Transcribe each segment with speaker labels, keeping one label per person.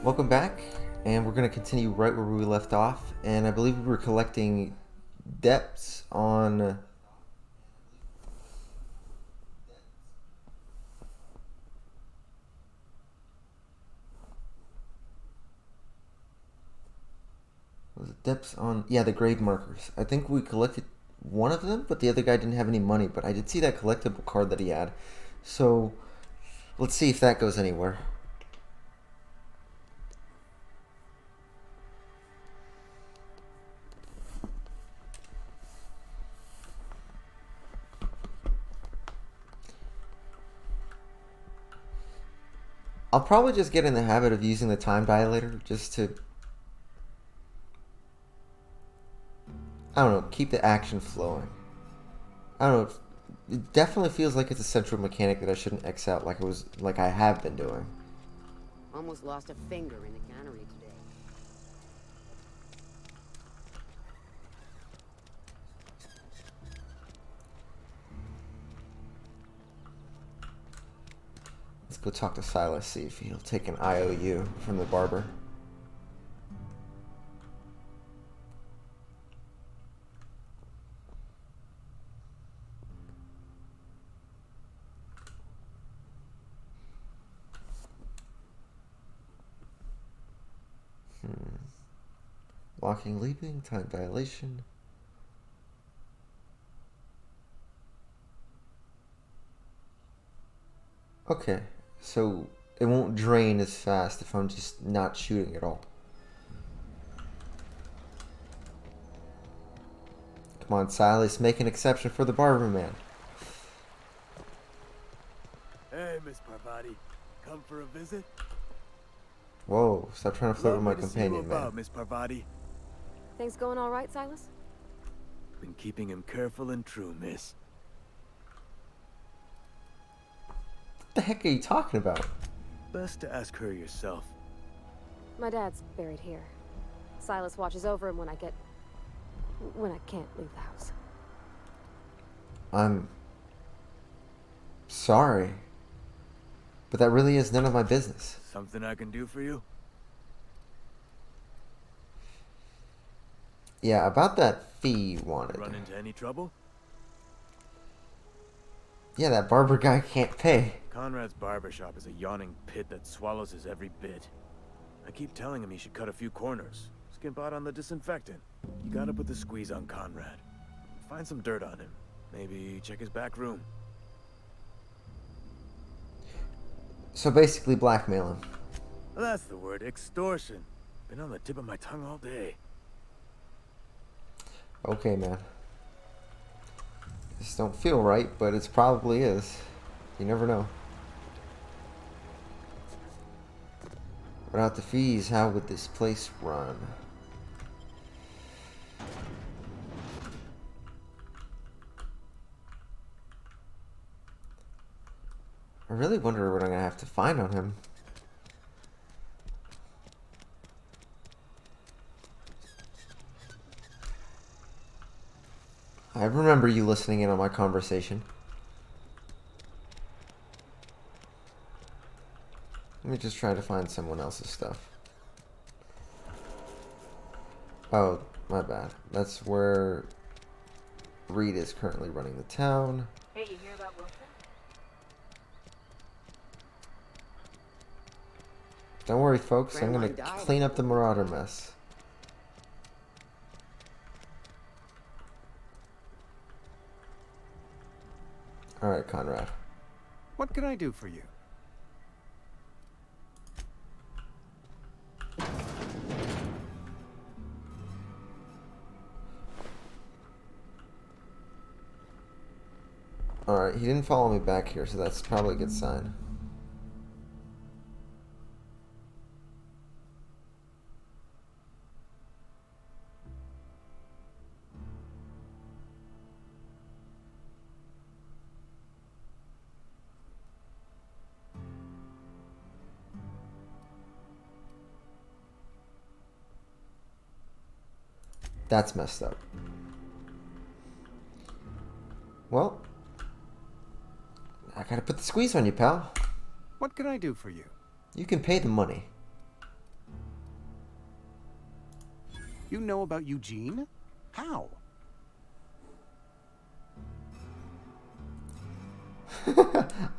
Speaker 1: Welcome back, and we're going to continue right where we left off. And I believe we were collecting debts on. Was it debts on? Yeah, the grave markers. I think we collected one of them, but the other guy didn't have any money. But I did see that collectible card that he had. So let's see if that goes anywhere. I'll probably just get in the habit of using the time dilator just to, I don't know, keep the action flowing. I don't know. It definitely feels like it's a central mechanic that I shouldn't X out like I have been doing.
Speaker 2: Almost lost a finger in the cannery today.
Speaker 1: Let's go talk to Silas, see if he'll take an IOU from the barber. Walking, leaping, time dilation. Okay, so it won't drain as fast if I'm just not shooting at all. Come on, Silas, make an exception for the barber man.
Speaker 3: Hey, Miss Parvati, come for a visit?
Speaker 1: Whoa, stop trying to flirt with my
Speaker 3: Lovely to see you
Speaker 1: companion, man.
Speaker 3: about, Miss Parvati.
Speaker 2: Things going all right, Silas?
Speaker 3: Been keeping him careful and true, miss.
Speaker 1: What the heck are you talking about?
Speaker 3: Best to ask her yourself.
Speaker 2: My dad's buried here. Silas watches over him when I can't leave the house.
Speaker 1: I'm sorry, but that really is none of my business.
Speaker 3: Something I can do for you?
Speaker 1: Yeah, about that fee you wanted.
Speaker 3: Run into any trouble?
Speaker 1: Yeah, that barber guy can't pay.
Speaker 3: Conrad's barbershop is a yawning pit that swallows his every bit. I keep telling him he should cut a few corners. Skimp out on the disinfectant. You gotta put the squeeze on Conrad. Find some dirt on him. Maybe check his back room.
Speaker 1: So basically blackmail him.
Speaker 3: That's the word, extortion. Been on the tip of my tongue all day.
Speaker 1: Okay, man. This don't feel right, but it probably is. You never know. Without the fees, how would this place run? I really wonder what I'm gonna have to find on him. I remember you listening in on my conversation. Let me just try to find someone else's stuff. Oh, my bad. That's where Reed is currently running the town.
Speaker 4: Hey, you hear about Wilson?
Speaker 1: Don't worry, folks. I'm
Speaker 2: Grandma
Speaker 1: gonna
Speaker 2: died.
Speaker 1: clean up the Marauder mess. Alright, Conrad.
Speaker 5: What can I do for you?
Speaker 1: Alright, he didn't follow me back here, so that's probably a good sign. That's messed up. Well, I gotta put the squeeze on you, pal.
Speaker 5: What can I do for you?
Speaker 1: You can pay the money.
Speaker 5: You know about Eugene? How?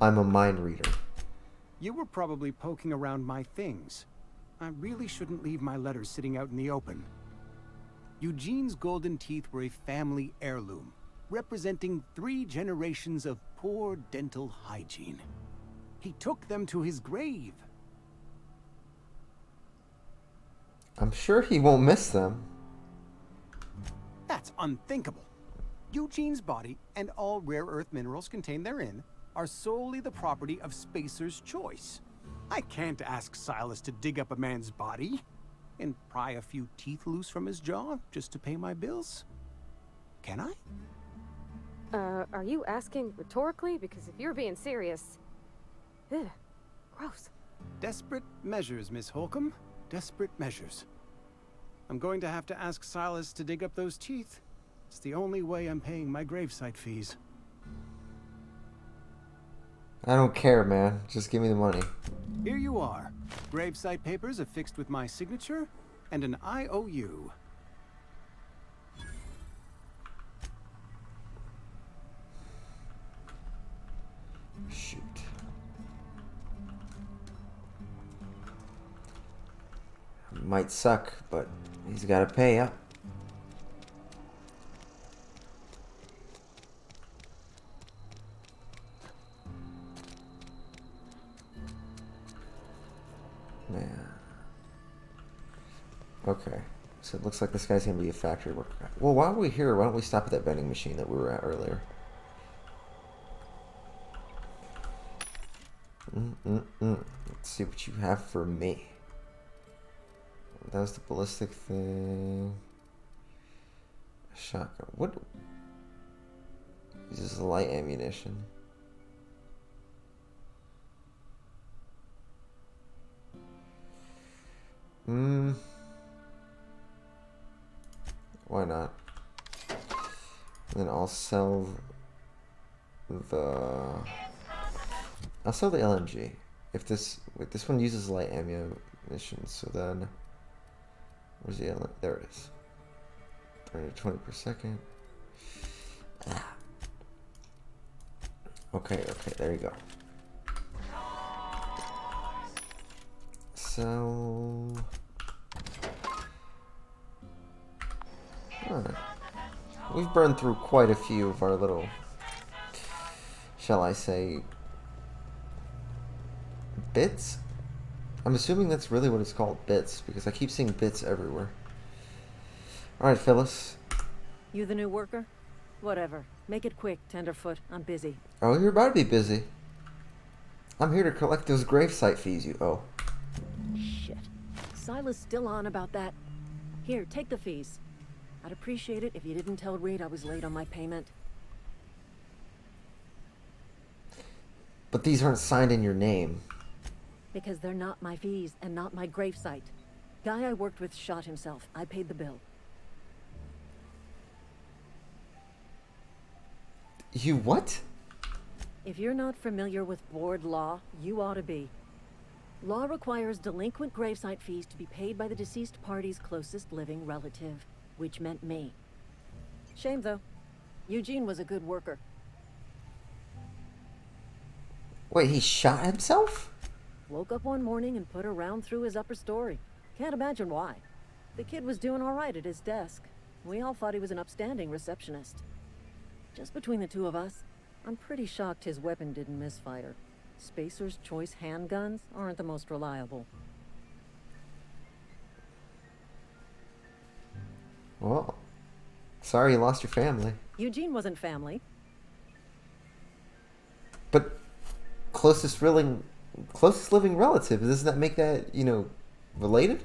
Speaker 1: I'm a mind reader.
Speaker 5: You were probably poking around my things. I really shouldn't leave my letters sitting out in the open. Eugene's golden teeth were a family heirloom, representing 3 generations of poor dental hygiene. He took them to his grave.
Speaker 1: I'm sure he won't miss them.
Speaker 5: That's unthinkable. Eugene's body and all rare earth minerals contained therein are solely the property of Spacer's choice. I can't ask Silas to dig up a man's body and pry a few teeth loose from his jaw just to pay my bills. Can I?
Speaker 2: Are you asking rhetorically? Because if you're being serious... Ugh, gross.
Speaker 5: Desperate measures, Miss Holcomb. Desperate measures. I'm going to have to ask Silas to dig up those teeth. It's the only way I'm paying my gravesite fees.
Speaker 1: I don't care, man. Just give me the money.
Speaker 5: Here you are. Gravesite papers affixed with my signature and an IOU.
Speaker 1: Shoot. Might suck, but he's got to pay up. Man. Okay. So it looks like this guy's going to be a factory worker. Well, while we're here, why don't we stop at that vending machine that we were at earlier? Let's see what you have for me. That was the ballistic thing. A shotgun. What? Uses light ammunition. Why not? And then I'll sell the... I'll sell the LMG. If this... Wait, this one uses light ammunition, so then... Where's the LMG? There it is. 320 per second. Ah. Okay, there you go. So... Alright. We've burned through quite a few of our little... Shall I say... bits? I'm assuming that's really what it's called, bits, because I keep seeing bits everywhere. Alright, Phyllis.
Speaker 4: You the new worker? Whatever. Make it quick, Tenderfoot. I'm busy.
Speaker 1: Oh, you're about to be busy. I'm here to collect those gravesite fees you owe.
Speaker 4: Shit. Silas still on about that. Here, take the fees. I'd appreciate it if you didn't tell Reed I was late on my payment.
Speaker 1: But these aren't signed in your name.
Speaker 4: Because they're not my fees and not my gravesite. Guy I worked with shot himself. I paid the bill.
Speaker 1: You what?
Speaker 4: If you're not familiar with board law, you ought to be. Law requires delinquent gravesite fees to be paid by the deceased party's closest living relative, which meant me. Shame, though. Eugene was a good worker.
Speaker 1: Wait, he shot himself?
Speaker 4: Woke up one morning and put a round through his upper story. Can't imagine why. The kid was doing all right at his desk. We all thought he was an upstanding receptionist. Just between the two of us, I'm pretty shocked his weapon didn't misfire. Spacer's choice handguns aren't the most reliable.
Speaker 1: Well, sorry you lost your family.
Speaker 4: Eugene wasn't family.
Speaker 1: But closest living relative, doesn't that make that, related?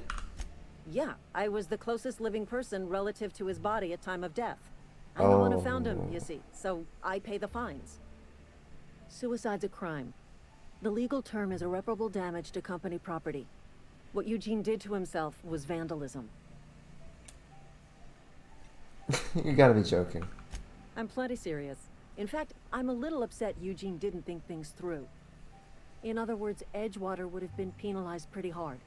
Speaker 4: Yeah, I was the closest living person relative to his body at time of death. I'm the one who found him, you see, so I pay the fines. Suicide's a crime. The legal term is irreparable damage to company property. What Eugene did to himself was vandalism.
Speaker 1: You gotta be joking.
Speaker 4: I'm plenty serious. In fact, I'm a little upset Eugene didn't think things through. In other words, Edgewater would have been penalized pretty hard.